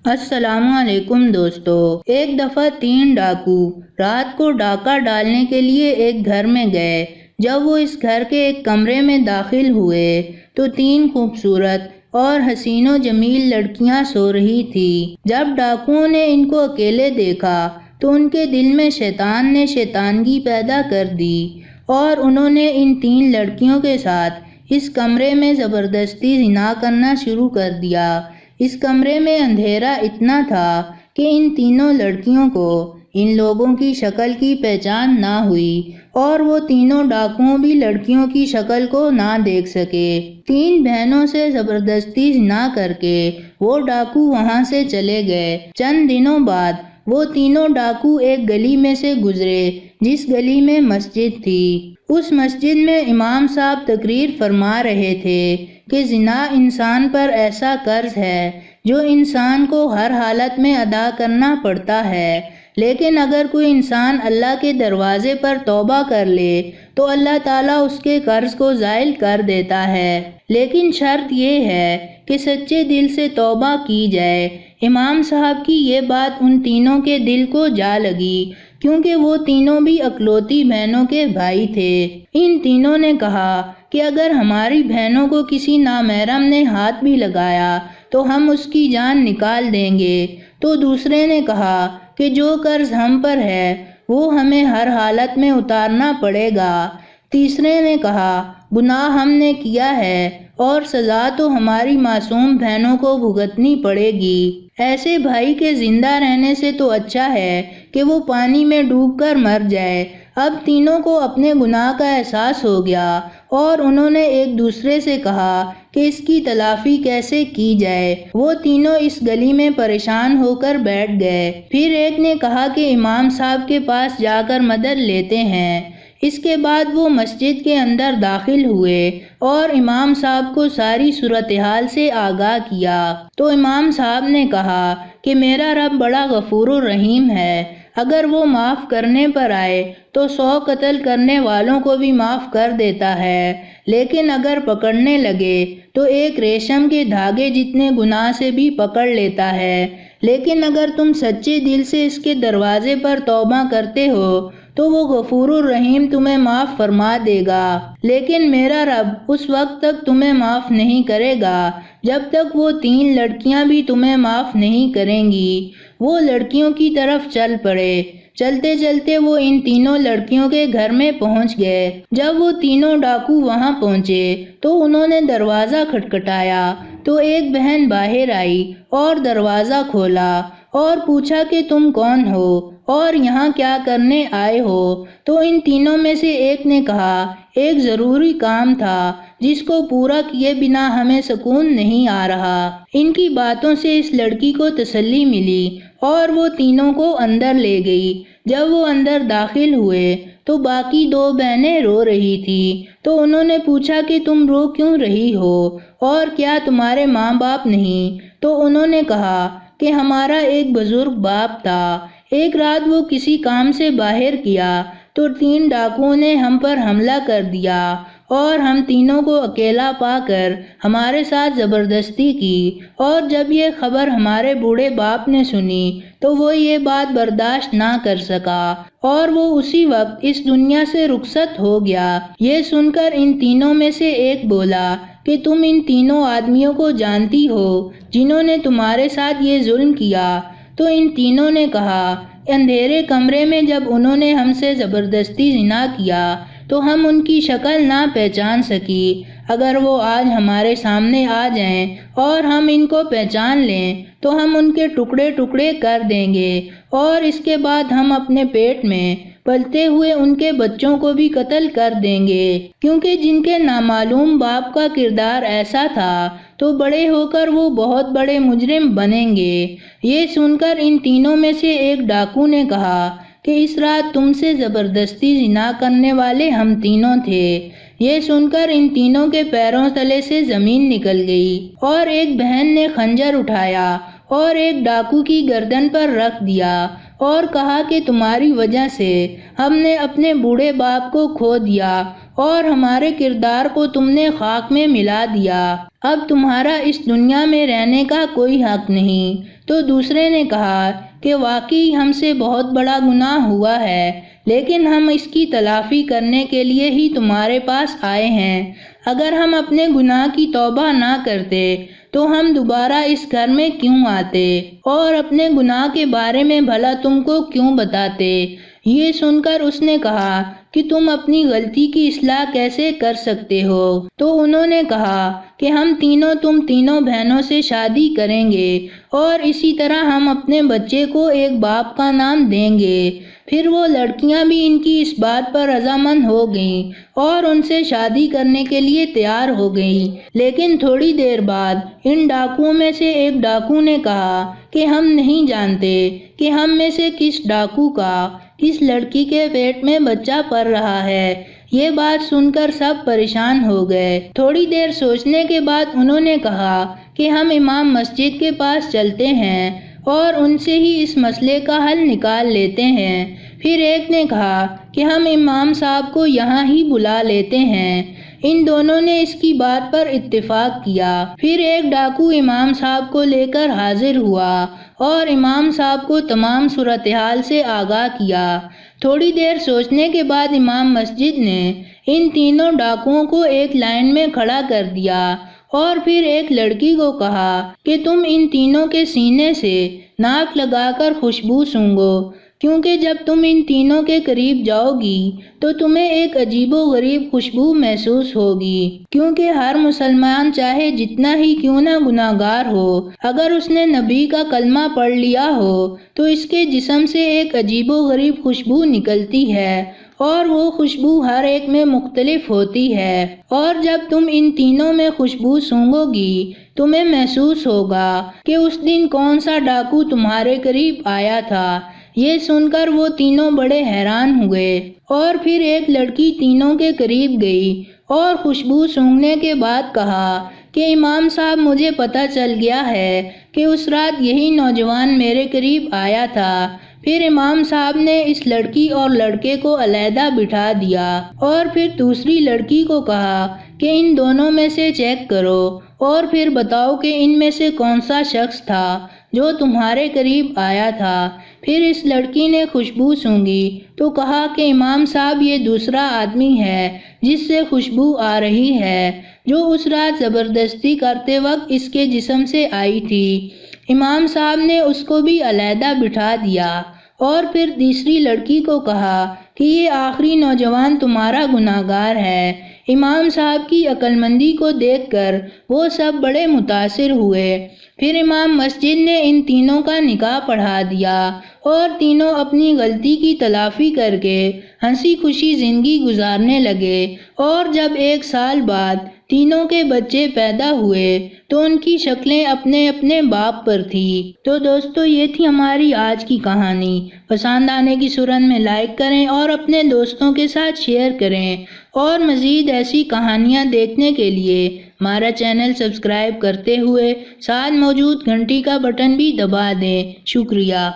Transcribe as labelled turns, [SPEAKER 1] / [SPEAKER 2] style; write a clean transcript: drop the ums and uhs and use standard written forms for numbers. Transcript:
[SPEAKER 1] السلام علیکم دوستو۔ ایک دفعہ 3 ڈاکو رات کو ڈاکہ ڈالنے کے لیے ایک گھر میں گئے۔ جب وہ اس گھر کے ایک کمرے میں داخل ہوئے تو 3 خوبصورت اور حسین و جمیل لڑکیاں سو رہی تھیں۔ جب ڈاکوؤں نے ان کو اکیلے دیکھا تو ان کے دل میں شیطان نے شیطانگی پیدا کر دی اور انہوں نے ان 3 لڑکیوں کے ساتھ اس کمرے میں زبردستی زنا کرنا شروع کر دیا۔ اس کمرے میں اندھیرا اتنا تھا کہ ان تینوں لڑکیوں کو ان لوگوں کی شکل کی پہچان نہ ہوئی اور وہ تینوں ڈاکوؤں بھی لڑکیوں کی شکل کو نہ دیکھ سکے۔ 3 بہنوں سے زبردستی زنا کر کے وہ ڈاکو وہاں سے چلے گئے۔ چند دنوں بعد وہ تینوں ڈاکو ایک گلی میں سے گزرے جس گلی میں مسجد تھی۔ اس مسجد میں امام صاحب تقریر فرما رہے تھے کہ زنا انسان پر ایسا قرض ہے جو انسان کو ہر حالت میں ادا کرنا پڑتا ہے، لیکن اگر کوئی انسان اللہ کے دروازے پر توبہ کر لے تو اللہ تعالیٰ اس کے قرض کو زائل کر دیتا ہے، لیکن شرط یہ ہے کہ سچے دل سے توبہ کی جائے۔ امام صاحب کی یہ بات ان تینوں کے دل کو جا لگی کیونکہ وہ تینوں بھی اکلوتی بہنوں کے بھائی تھے۔ ان تینوں نے کہا کہ اگر ہماری بہنوں کو کسی نامحرم نے ہاتھ بھی لگایا تو ہم اس کی جان نکال دیں گے۔ تو دوسرے نے کہا کہ جو قرض ہم پر ہے وہ ہمیں ہر حالت میں اتارنا پڑے گا۔ تیسرے نے کہا گناہ ہم نے کیا ہے اور سزا تو ہماری معصوم بہنوں کو بھگتنی پڑے گی۔ ایسے بھائی کے زندہ رہنے سے تو اچھا ہے کہ وہ پانی میں ڈوب کر مر جائے۔ اب تینوں کو اپنے گناہ کا احساس ہو گیا اور انہوں نے ایک دوسرے سے کہا کہ اس کی تلافی کیسے کی جائے۔ وہ تینوں اس گلی میں پریشان ہو کر بیٹھ گئے۔ پھر ایک نے کہا کہ امام صاحب کے پاس جا کر مدد لیتے ہیں۔ اس کے بعد وہ مسجد کے اندر داخل ہوئے اور امام صاحب کو ساری صورتحال سے آگاہ کیا۔ تو امام صاحب نے کہا کہ میرا رب بڑا غفور الرحیم ہے، اگر وہ معاف کرنے پر آئے تو 100 قتل کرنے والوں کو بھی معاف کر دیتا ہے، لیکن اگر پکڑنے لگے تو ایک ریشم کے دھاگے جتنے گناہ سے بھی پکڑ لیتا ہے، لیکن اگر تم سچے دل سے اس کے دروازے پر توبہ کرتے ہو تو وہ غفور الرحیم تمہیں معاف فرما دے گا، لیکن میرا رب اس وقت تک تمہیں معاف نہیں کرے گا جب تک وہ 3 لڑکیاں بھی تمہیں معاف نہیں کریں گی۔ وہ لڑکیوں کی طرف چل پڑے۔ چلتے چلتے وہ ان تینوں لڑکیوں کے گھر میں پہنچ گئے۔ جب وہ تینوں ڈاکو وہاں پہنچے تو انہوں نے دروازہ کھٹکھٹایا تو ایک بہن باہر آئی اور دروازہ کھولا اور پوچھا کہ تم کون ہو اور یہاں کیا کرنے آئے ہو؟ تو ان تینوں میں سے ایک نے کہا ایک ضروری کام تھا جس کو پورا کیے بنا ہمیں سکون نہیں آ رہا۔ ان کی باتوں سے اس لڑکی کو تسلی ملی اور وہ تینوں کو اندر لے گئی۔ جب وہ اندر داخل ہوئے تو باقی 2 بہنیں رو رہی تھی تو انہوں نے پوچھا کہ تم رو کیوں رہی ہو اور کیا تمہارے ماں باپ نہیں؟ تو انہوں نے کہا کہ ہمارا ایک بزرگ باپ تھا، ایک رات وہ کسی کام سے باہر گیا تو 3 ڈاکوؤں نے ہم پر حملہ کر دیا اور ہم تینوں کو اکیلا پا کر ہمارے ساتھ زبردستی کی، اور جب یہ خبر ہمارے بوڑھے باپ نے سنی تو وہ یہ بات برداشت نہ کر سکا اور وہ اسی وقت اس دنیا سے رخصت ہو گیا۔ یہ سن کر ان تینوں میں سے ایک بولا کہ تم ان تینوں آدمیوں کو جانتی ہو جنہوں نے تمہارے ساتھ یہ ظلم کیا؟ تو ان تینوں نے کہا اندھیرے کمرے میں جب انہوں نے ہم سے زبردستی زنا کیا تو ہم ان کی شکل نہ پہچان سکی، اگر وہ آج ہمارے سامنے آ جائیں اور ہم ان کو پہچان لیں تو ہم ان کے ٹکڑے ٹکڑے کر دیں گے اور اس کے بعد ہم اپنے پیٹ میں پلتے ہوئے ان کے بچوں کو بھی قتل کر دیں گے، کیونکہ جن کے نامعلوم باپ کا کردار ایسا تھا تو بڑے ہو کر وہ بہت بڑے مجرم بنیں گے۔ یہ سن کر ان تینوں میں سے ایک ڈاکو نے کہا کہ اس رات تم سے زبردستی زنا کرنے والے ہم تینوں تھے۔ یہ سن کر ان تینوں کے پیروں تلے سے زمین نکل گئی اور ایک بہن نے خنجر اٹھایا اور ایک ڈاکو کی گردن پر رکھ دیا اور کہا کہ تمہاری وجہ سے ہم نے اپنے بوڑھے باپ کو کھو دیا اور ہمارے کردار کو تم نے خاک میں ملا دیا، اب تمہارا اس دنیا میں رہنے کا کوئی حق نہیں۔ تو دوسرے نے کہا کہ واقعی ہم سے بہت بڑا گناہ ہوا ہے، لیکن ہم اس کی تلافی کرنے کے لیے ہی تمہارے پاس آئے ہیں۔ اگر ہم اپنے گناہ کی توبہ نہ کرتے تو ہم دوبارہ اس گھر میں کیوں آتے اور اپنے گناہ کے بارے میں بھلا تم کو کیوں بتاتے؟ یہ سن کر اس نے کہا کہ تم اپنی غلطی کی اصلاح کیسے کر سکتے ہو؟ تو انہوں نے کہا کہ ہم تینوں تم تینوں بہنوں سے شادی کریں گے اور اسی طرح ہم اپنے بچے کو ایک باپ کا نام دیں گے۔ پھر وہ لڑکیاں بھی ان کی اس بات پر رضامند ہو گئیں اور ان سے شادی کرنے کے لیے تیار ہو گئیں۔ لیکن تھوڑی دیر بعد ان ڈاکوؤں میں سے ایک ڈاکو نے کہا کہ ہم نہیں جانتے کہ ہم میں سے کس ڈاکو کا کس لڑکی کے پیٹ میں بچہ پل رہا ہے۔ یہ بات سن کر سب پریشان ہو گئے۔ تھوڑی دیر سوچنے کے بعد انہوں نے کہا کہ ہم امام مسجد کے پاس چلتے ہیں اور ان سے ہی اس مسئلے کا حل نکال لیتے ہیں۔ پھر ایک نے کہا کہ ہم امام صاحب کو یہاں ہی بلا لیتے ہیں۔ ان دونوں نے اس کی بات پر اتفاق کیا۔ پھر ایک ڈاکو امام صاحب کو لے کر حاضر ہوا اور امام صاحب کو تمام صورتحال سے آگاہ کیا۔ تھوڑی دیر سوچنے کے بعد امام مسجد نے ان تینوں ڈاکوؤں کو ایک لائن میں کھڑا کر دیا اور پھر ایک لڑکی کو کہا کہ تم ان تینوں کے سینے سے ناک لگا کر خوشبو سونگھو، کیونکہ جب تم ان تینوں کے قریب جاؤ گی تو تمہیں ایک عجیب و غریب خوشبو محسوس ہوگی، کیونکہ ہر مسلمان چاہے جتنا ہی کیوں نہ گناہگار ہو، اگر اس نے نبی کا کلمہ پڑھ لیا ہو تو اس کے جسم سے ایک عجیب و غریب خوشبو نکلتی ہے اور وہ خوشبو ہر ایک میں مختلف ہوتی ہے، اور جب تم ان تینوں میں خوشبو سونگھو گی تمہیں محسوس ہوگا کہ اس دن کون سا ڈاکو تمہارے قریب آیا تھا۔ یہ سن کر وہ تینوں بڑے حیران ہوئے اور پھر ایک لڑکی تینوں کے قریب گئی اور خوشبو سونگھنے کے بعد کہا کہ امام صاحب مجھے پتہ چل گیا ہے کہ اس رات یہی نوجوان میرے قریب آیا تھا۔ پھر امام صاحب نے اس لڑکی اور لڑکے کو علیحدہ بٹھا دیا اور پھر دوسری لڑکی کو کہا کہ ان دونوں میں سے چیک کرو اور پھر بتاؤ کہ ان میں سے کون سا شخص تھا جو تمہارے قریب آیا تھا۔ پھر اس لڑکی نے خوشبو سونگھی تو کہا کہ امام صاحب یہ دوسرا آدمی ہے جس سے خوشبو آ رہی ہے، جو اس رات زبردستی کرتے وقت اس کے جسم سے آئی تھی۔ امام صاحب نے اس کو بھی علیحدہ بٹھا دیا اور پھر تیسری لڑکی کو کہا کہ یہ آخری نوجوان تمہارا گناہگار ہے۔ امام صاحب کی عقل مندی کو دیکھ کر وہ سب بڑے متاثر ہوئے۔ پھر امام مسجد نے ان تینوں کا نکاح پڑھا دیا اور تینوں اپنی غلطی کی تلافی کر کے ہنسی خوشی زندگی گزارنے لگے، اور جب 1 سال بعد تینوں کے بچے پیدا ہوئے تو ان کی شکلیں اپنے اپنے باپ پر تھی۔ تو دوستو یہ تھی ہماری آج کی کہانی۔ پسند آنے کی صورت میں لائک کریں اور اپنے دوستوں کے ساتھ شیئر کریں، اور مزید ایسی کہانیاں دیکھنے کے لیے ہمارا چینل سبسکرائب کرتے ہوئے ساتھ موجود گھنٹی کا بٹن بھی دبا دیں۔ شکریہ۔